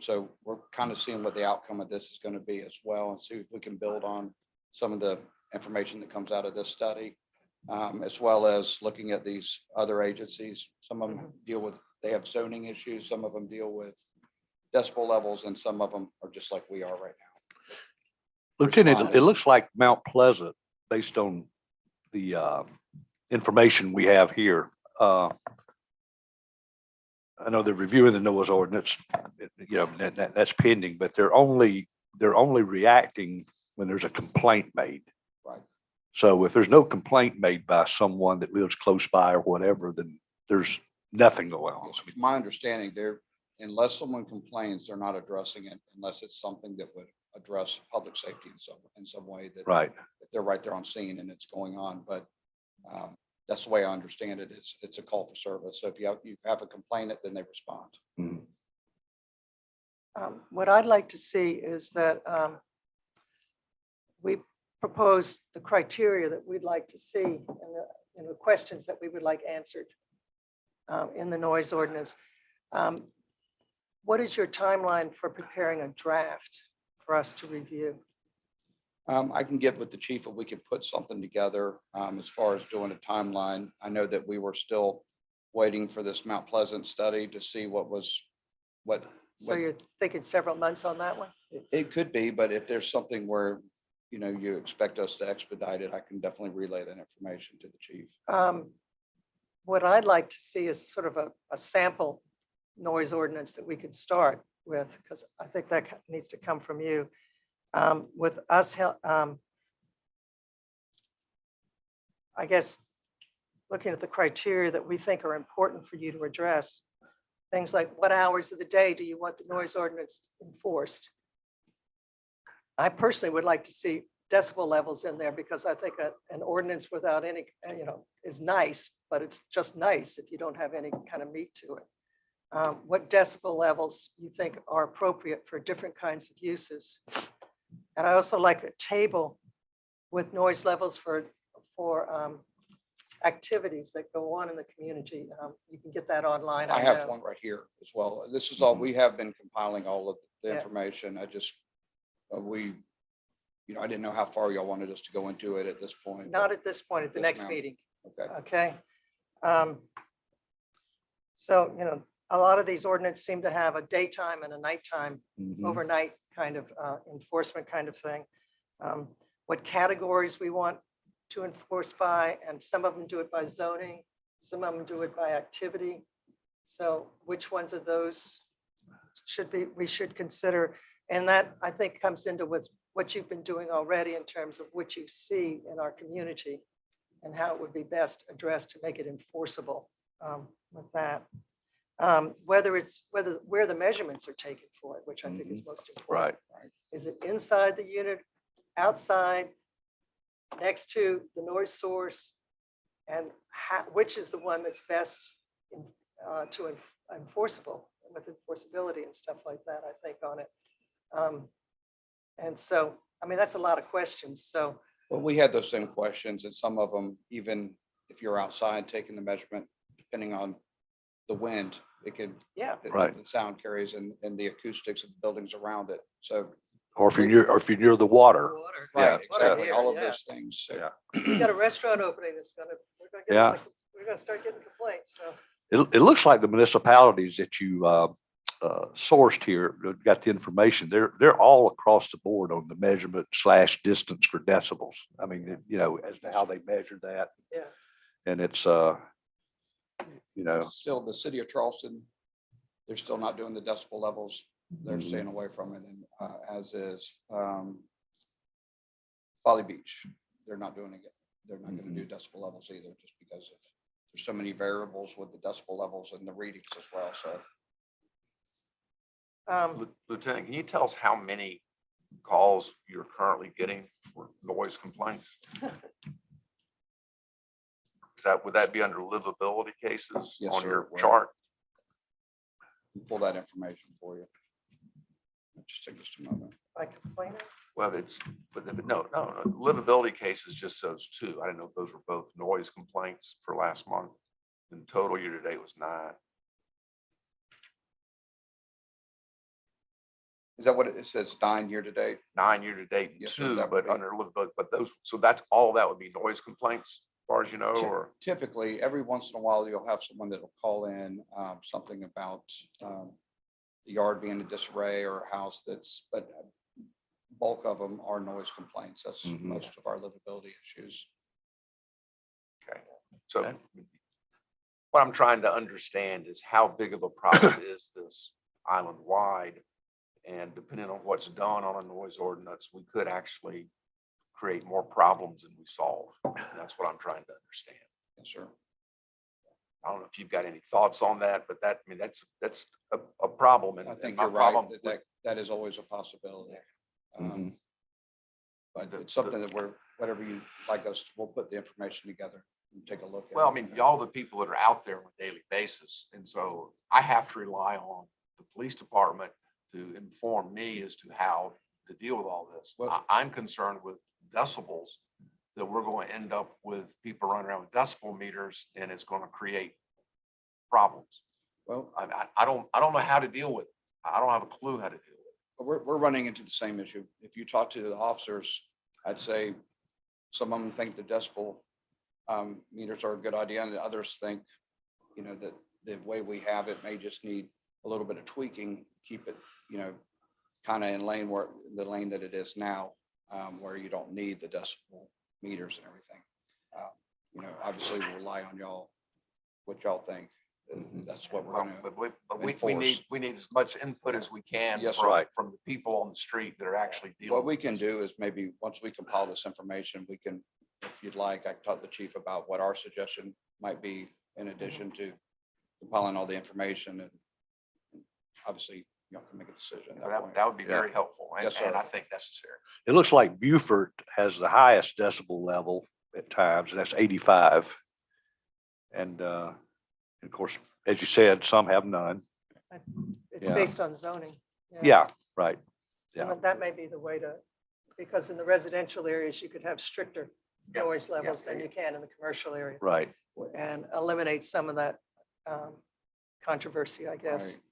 So we're kind of seeing what the outcome of this is going to be as well, and see if we can build on some of the information that comes out of this study, as well as looking at these other agencies. Some of them deal with, they have zoning issues, some of them deal with decibel levels, and some of them are just like we are right now. Lieutenant, it looks like Mount Pleasant, based on the information we have here. I know they're reviewing the noise ordinance, you know, that's pending, but they're only reacting when there's a complaint made. Right. So if there's no complaint made by someone that lives close by or whatever, then there's nothing going on. Yes, from my understanding, they're, unless someone complains, they're not addressing it unless it's something that would address public safety in some way, that Right. if they're right there on scene and it's going on. But that's the way I understand it. It's a call for service. So if you have a complainant, then they respond. Mhm. What I'd like to see is that we propose the criteria that we'd like to see and the questions that we would like answered in the noise ordinance. What is your timeline for preparing a draft for us to review? I can get with the chief if we could put something together as far as doing a timeline. I know that we were still waiting for this Mount Pleasant study to see what. So you're thinking several months on that one? It could be, but if there's something where, you know, you expect us to expedite it, I can definitely relay that information to the chief. What I'd like to see is sort of a sample noise ordinance that we could start with, because I think that needs to come from you. With us, I guess, looking at the criteria that we think are important for you to address, things like what hours of the day do you want the noise ordinance enforced? I personally would like to see decibel levels in there, because I think an ordinance without any, you know, is nice, but it's just nice if you don't have any kind of meat to it. What decibel levels you think are appropriate for different kinds of uses. And I also like a table with noise levels for activities that go on in the community. You can get that online. I have know. one right here as well. This is all, we have been compiling all of the Yeah. information. I just, you know, I didn't know how far y'all wanted us to go into it at this point. Not at this point, at the Yes, next ma'am. meeting. Okay. Okay. So, you know, a lot of these ordinances seem to have a daytime and a nighttime, Mhm. overnight kind of enforcement kind of thing. What categories we want to enforce by, and some of them do it by zoning, some of them do it by activity. So which ones of those we should consider. And that, I think, comes into with what you've been doing already in terms of what you see in our community and how it would be best addressed to make it enforceable with that. Where the measurements are taken for it, which I think is most important. Right. Is it inside the unit, outside, next to the noise source? And which is the one that's best enforceable, with enforceability and stuff like that, I think, on it. And so, I mean, that's a lot of questions. So, Well, we had those same questions, and some of them, even if you're outside taking the measurement, depending on the wind, it could, yeah, Right. the sound carries and the acoustics of the buildings around it. So, Or if you're near the water. water. Yeah, right, exactly, all of Yeah. those things. So, Yeah. We got a restaurant opening that's we're gonna get, Yeah. we're gonna start getting complaints, so. It looks like the municipalities that you sourced here, got the information, they're all across the board on the measurement / distance for decibels. I mean, you know, as to how they measure that. Yeah. And it's, you know, still, the city of Charleston, they're still not doing the decibel levels. They're Mhm. staying away from it, and as is Folly Beach. They're not doing it. They're not going to do decibel levels either, just because of, there's so many variables with the decibel levels and the readings as well. So Lieutenant, can you tell us how many calls you're currently getting for noise complaints? Would that be under livability cases Yes, on sir, your it would. chart? we'll pull that information for you. Just take just a moment. By complaining, Well, no, livability cases just shows 2. I didn't know if those were both noise complaints for last month. In total year to date was 9. Is that what it says? 9 year to date? 9 year to date, Yes, sir, 2, that would but be- under livability, but those, so that's all that would be noise complaints, as far as you know, or? Typically, every once in a while, you'll have someone that'll call in something about the yard being in disarray or a house that's, but bulk of them are noise complaints. That's Mhm. most of our livability issues. So Okay. what I'm trying to understand is how big of a problem is this island wide? And depending on what's done on a noise ordinance, we could actually create more problems than we solve. And that's what I'm trying to understand. Yes, sir. I don't know if you've got any thoughts on that, but that, I mean, that's a problem. And I think my you're right. problem That is always a possibility. Mhm. But it's something that whatever you like us, we'll put the information together and take a look at. Well, I it. mean, y'all are the people that are out there on a daily basis. And so I have to rely on the police department to inform me as to how to deal with all this. Well- I'm concerned with decibels, that we're going to end up with people running around with decibel meters and it's going to create problems. Well, I don't know how to deal with it. I don't have a clue how to deal with it. we're running into the same issue. If you talk to the officers, I'd say some of them think the decibel meters are a good idea, and the others think, you know, that the way we have it may just need a little bit of tweaking, keep it, you know, kind of in the lane that it is now, where you don't need the decibel meters and everything. You know, obviously we rely on y'all, what y'all think. And that's what we're Well, gonna, but we enforce. need as much input as we can Yes, from, right. from the people on the street that are actually dealing. what we with can this. do is maybe, once we compile this information, we can, if you'd like, I can talk to the chief about what our suggestion might be in addition to compiling all the information, and obviously, you know, can make a decision at that point. That would be Yeah. very helpful and, Yes, sir. and I think necessary. It looks like Beaufort has the highest decibel level at times, and that's 85. And of course, as you said, some have none. it's Yeah. based on zoning. Yeah, right. And Yeah. that may be the way to, because in the residential areas, you could have stricter Yeah, noise levels yeah, than you can in the commercial area, Right. and eliminate some of that controversy, I guess. Right.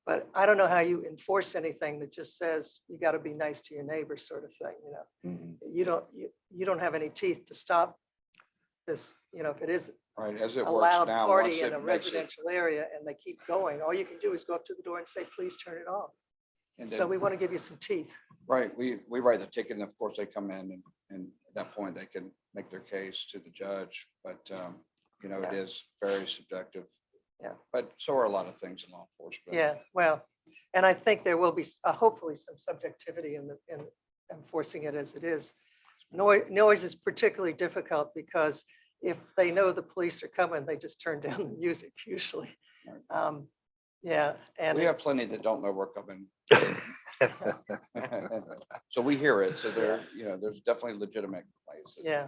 But I don't know how you enforce anything that just says you got to be nice to your neighbor sort of thing, you know? Mhm. You don't have any teeth to stop this, you know, if it is Right, as it a works loud now, once party in it a makes it, residential area and they keep going, all you can do is go up to the door and say, please turn it off. and So then, we want to give you some teeth. right, we write the ticket, and of course, they come in, and at that point, they can make their case to the judge, but, you know, it Yeah. is very subjective. Yeah. But so are a lot of things in law enforcement. Yeah, well, And I think there will be hopefully some subjectivity in enforcing it as it is. Noise is particularly difficult because if they know the police are coming, they just turn down the music usually. Yeah, and We have plenty that don't know we're coming. So we hear it. So there, there's definitely legitimate ways. yeah.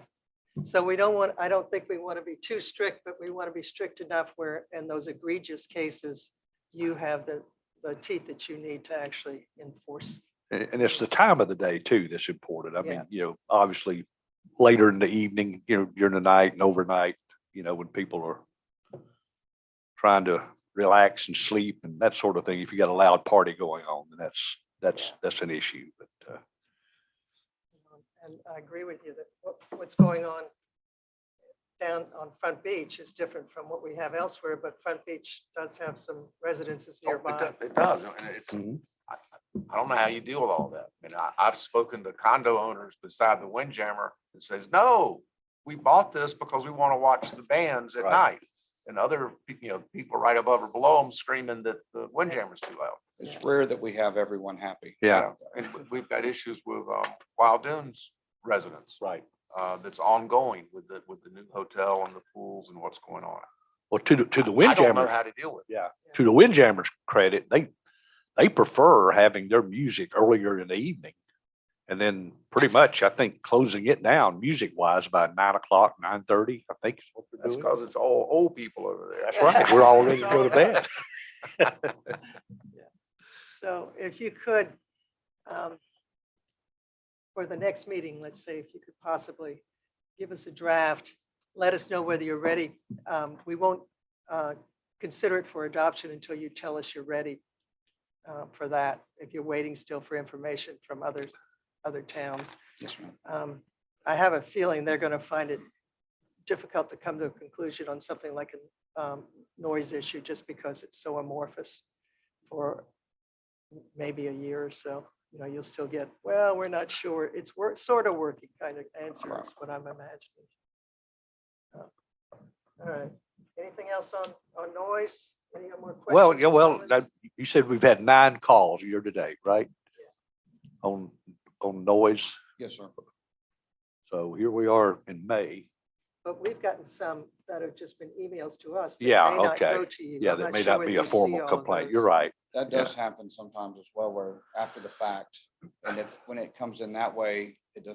So I don't think we want to be too strict, but we want to be strict enough where in those egregious cases, you have the teeth that you need to actually enforce. And it's the time of the day too that's important. I Yeah. mean, obviously later in the evening, during the night and overnight, when people are trying to relax and sleep and that sort of thing. If you got a loud party going on, then that's an issue. But And I agree with you that what's going on down on Front Beach is different from what we have elsewhere, but Front Beach does have some residences Oh, nearby. It does. And it's, Mhm. I don't know how you deal with all that. I mean, I've spoken to condo owners beside the Windjammer that says, no, we bought this because we want to watch the bands at Right. night. And other, people right above or below them screaming that the Windjammer's too loud. It's rare that we have everyone happy. yeah, And we've got issues with Wild Dunes residents. right. That's ongoing with the new hotel and the pools and what's going on. Well, to the I don't know Windjammers, how to deal with it. yeah, to the Windjammers' credit, they prefer having their music earlier in the evening. And then pretty much, I think, closing it down music wise by 9:00, 9:30, I think is what they're That's doing. because it's all old people over there. That's right. We're all ready to go to bed. So if you could, for the next meeting, let's say, if you could possibly give us a draft, let us know whether you're ready. We won't consider it for adoption until you tell us you're ready for that, if you're waiting still for information from other towns. Yes, ma'am. I have a feeling they're going to find it difficult to come to a conclusion on something like a noise issue, just because it's so amorphous for maybe a year or so. You'll still get, well, we're not sure. It's sort of working kind of answer is what I'm imagining. All right. Anything else on noise? Any more questions? Well, yeah, or comments? now, you said we've had 9 calls year to date, right? On noise. Yes, sir. So here we are in May. But we've gotten some that have just been emails to us. that Yeah, may not okay. go to you. Yeah, I'm that may sure not whether be a you see formal all of complaint. You're those. right. That does happen sometimes as well, where after the fact, and when it comes in that way, it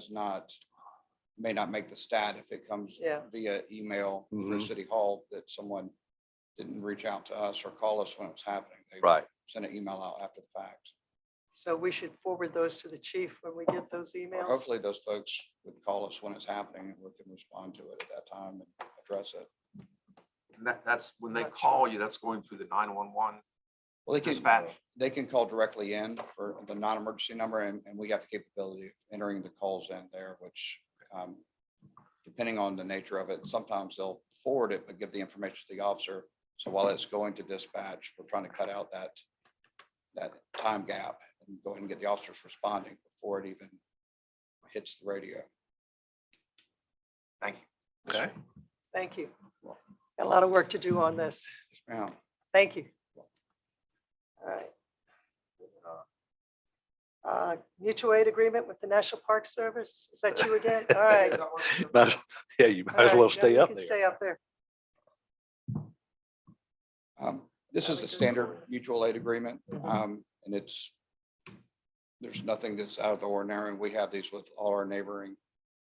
may not make the stat if it comes Yeah. via email through Mhm. City Hall that someone didn't reach out to us or call us when it was happening. They Right. sent an email out after the fact. So we should forward those to the chief when we get those Or emails. hopefully those folks would call us when it's happening and we can respond to it at that time and address it. And that's when they Not sure. call you, that's going through the 911 Well, dispatch. they can call directly in for the non-emergency number and we have the capability of entering the calls in there, which depending on the nature of it, sometimes they'll forward it, but give the information to the officer. So while it's going to dispatch, we're trying to cut out that time gap and go ahead and get the officers responding before it even hits the radio. Thank you. Okay. Thank you. Got a lot of work to do on this. Yes, ma'am. Thank you. All right. Mutual aid agreement with the National Park Service. Is that you again? All right. Yeah, you might All as right, well yeah, stay you up can there. Stay up there. This is a standard mutual aid agreement, and there's nothing that's out of the ordinary. And we have these with all our neighboring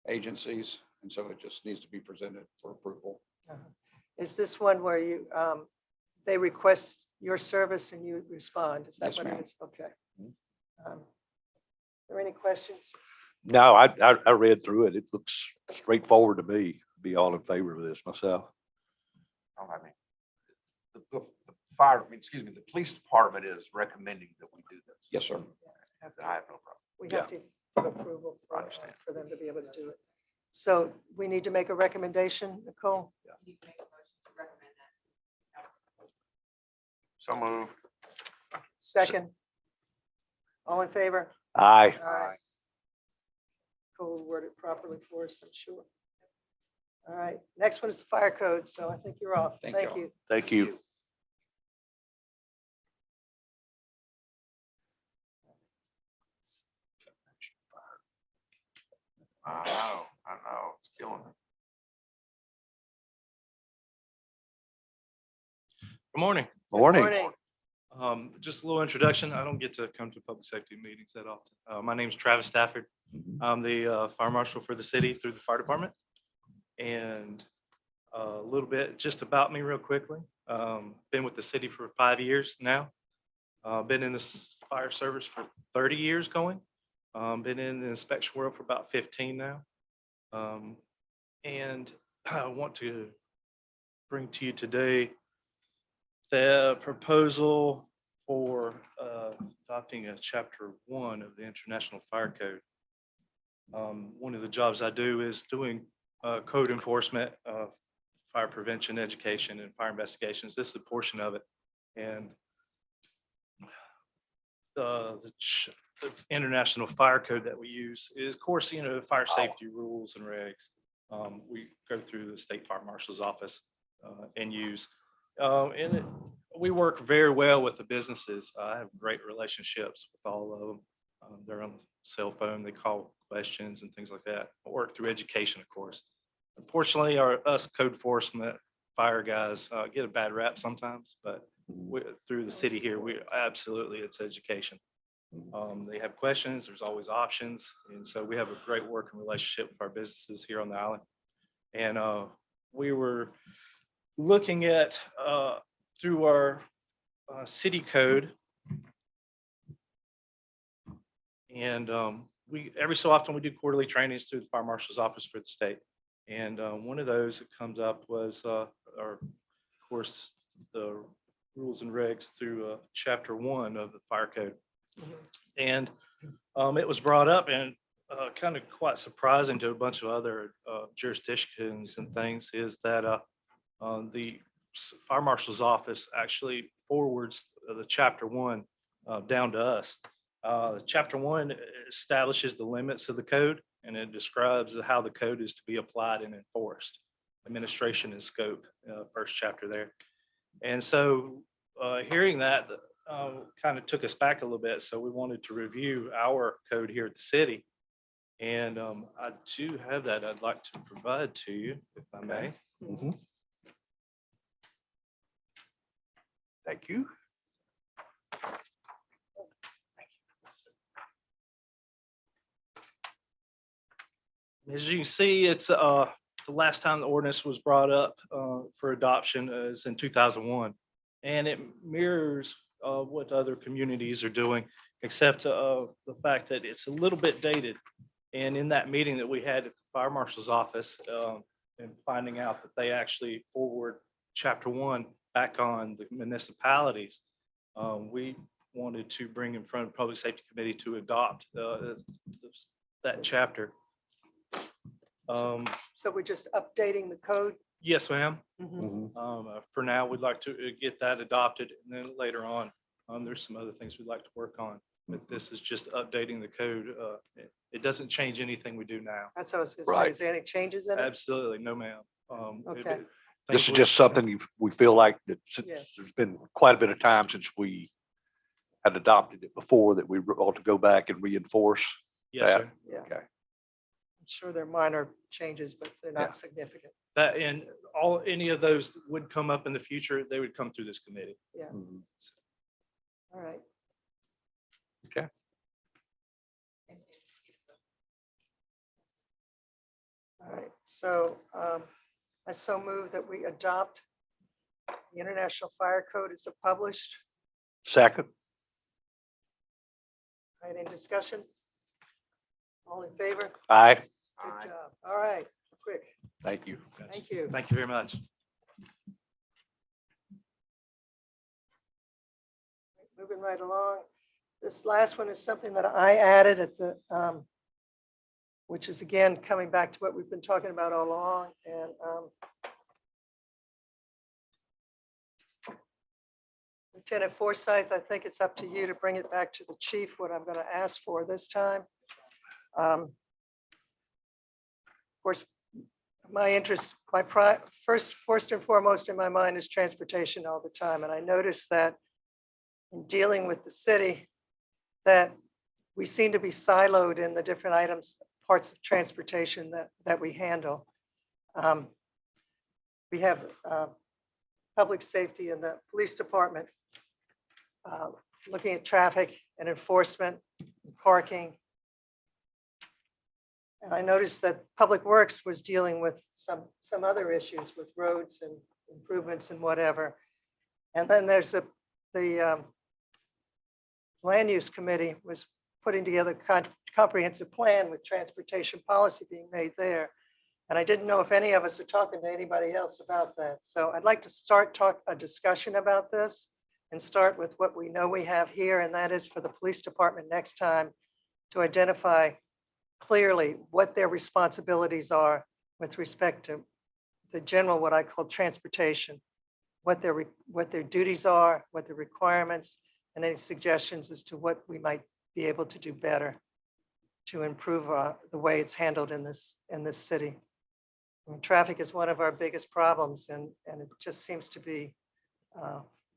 agencies. And so it just needs to be presented for approval. Is this one where they request your service and you respond? Is that Yes, what it ma'am. is? Okay. Are there any questions? No, I read through it. It looks straightforward to me. Be all in favor of this myself. I mean, the the police department is recommending that we do this. Yes, sir. I have no problem. We have to give approval I understand. for them to be able to do it. So we need to make a recommendation, Nicole? So moved. Second. All in favor? Aye. Aye. Cole will word it properly for us, I'm sure. All right, next one is the fire code, so I think you're off. Thank Thank y'all. you. Thank you. I know, it's killing me. Good morning. Morning. Just a little introduction. I don't get to come to public safety meetings that often. My name is Travis Stafford. I'm the fire marshal for the city through the fire department. And a little bit just about me real quickly. Been with the city for 5 years now. Been in this fire service for 30 years going. Been in the inspection world for about 15 now. And I want to bring to you today the proposal for adopting a chapter 1 of the International Fire Code. One of the jobs I do is doing code enforcement, fire prevention, education, and fire investigations. This is a portion of it. And the International Fire Code that we use is, of course, fire safety rules and regs. We go through the State Fire Marshal's office and use. We work very well with the businesses. I have great relationships with all of them. They're on the cell phone, they call questions and things like that. I work through education, of course. Unfortunately, us code enforcement fire guys get a bad rap sometimes, but through the city here, it's education. They have questions, there's always options. And so we have a great working relationship with our businesses here on the island. And we were looking at through our city code. And we every so often we do quarterly trainings through the fire marshal's office for the state. And one of those that comes up was of course, the rules and regs through chapter 1 of the fire code. And it was brought up and kind of quite surprising to a bunch of other jurisdictions and things is that the fire marshal's office actually forwards the chapter 1 down to us. Chapter 1 establishes the limits of the code and it describes how the code is to be applied and enforced. Administration and scope, first chapter there. And so hearing that kind of took us back a little bit. So we wanted to review our code here at the city. And I do have that I'd like to provide to you, if I may. Mhm. Thank you. As you can see, it's the last time the ordinance was brought up for adoption is in 2001. And it mirrors what other communities are doing, except the fact that it's a little bit dated. And in that meeting that we had at the fire marshal's office and finding out that they actually forward chapter 1 back on the municipalities, we wanted to bring in front of the Public Safety Committee to adopt that chapter. So we're just updating the code? Yes, ma'am. Mhm. For now, we'd like to get that adopted, and then later on, there's some other things we'd like to work on. But this is just updating the code. It doesn't change anything we do now. That's what I was going to say. Right. Is there any changes in it? Absolutely, no, ma'am. Okay. This is thankfully- just something we feel like that since Yes. there's been quite a bit of time since we had adopted it before that we ought to go back and reinforce. Yes, that. sir. Yeah. Okay. I'm sure they're minor changes, but they're Yeah. not significant. That and any of those would come up in the future, they would come through this committee. Mhm. All right. All right. So I so move that we adopt the International Fire Code as published. Second. All right, in discussion? All in favor? Aye. Good job. All right, quick. Thank you. Thank you. Thank you very much. Moving right along. This last one is something that I added at the, which is again, coming back to what we've been talking about all along. And Lieutenant Forsyth, I think it's up to you to bring it back to the chief, what I'm going to ask for this time. Of course, my interest, first and foremost in my mind is transportation all the time. And I noticed that in dealing with the city, that we seem to be siloed in the different items, parts of transportation that we handle. We have public safety in the police department, looking at traffic and enforcement, parking. And I noticed that Public Works was dealing with some other issues with roads and improvements and whatever. And then there's the Land Use Committee was putting together a comprehensive plan with transportation policy being made there. And I didn't know if any of us are talking to anybody else about that. So I'd like to start a discussion about this and start with what we know we have here, and that is for the police department next time to identify clearly what their responsibilities are with respect to the general, what I call transportation, what their duties are, what the requirements, and any suggestions as to what we might be able to do better to improve the way it's handled in this city. I mean, traffic is one of our biggest problems, and it just seems to be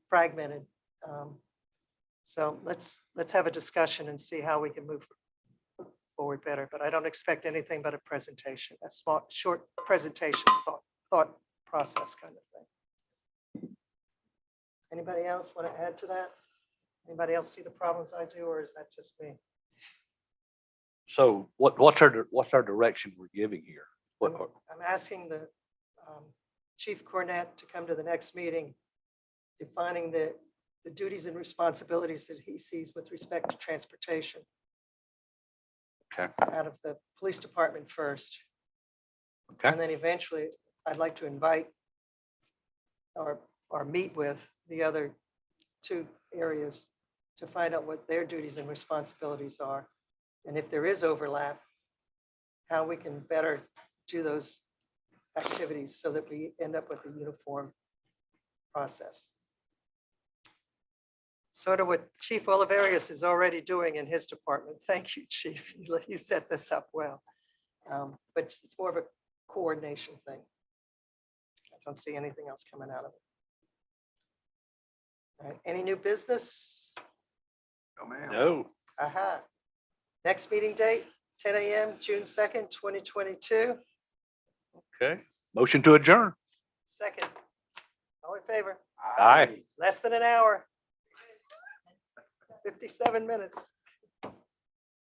fragmented. So let's have a discussion and see how we can move forward better. But I don't expect anything but a presentation, a small, short presentation, thought process kind of thing. Anybody else want to add to that? Anybody else see the problems I do, or is that just me? So what's our direction we're giving here? I'm asking the Chief Cornett to come to the next meeting, defining the duties and responsibilities that he sees with respect to transportation. Okay. Out of the police department first. Okay. And then eventually, I'd like to invite or meet with the other two areas to find out what their duties and responsibilities are. And if there is overlap, how we can better do those activities so that we end up with a uniform process. Sort of what Chief Oliverius is already doing in his department. Thank you, Chief. You set this up well. But it's more of a coordination thing. I don't see anything else coming out of it. All right, any new business? Oh, man. No. Aha. Next meeting date, 10 a.m., June 2nd, 2022. Okay. Motion to adjourn. Second. All in favor? Aye. Less than an hour. 57 minutes.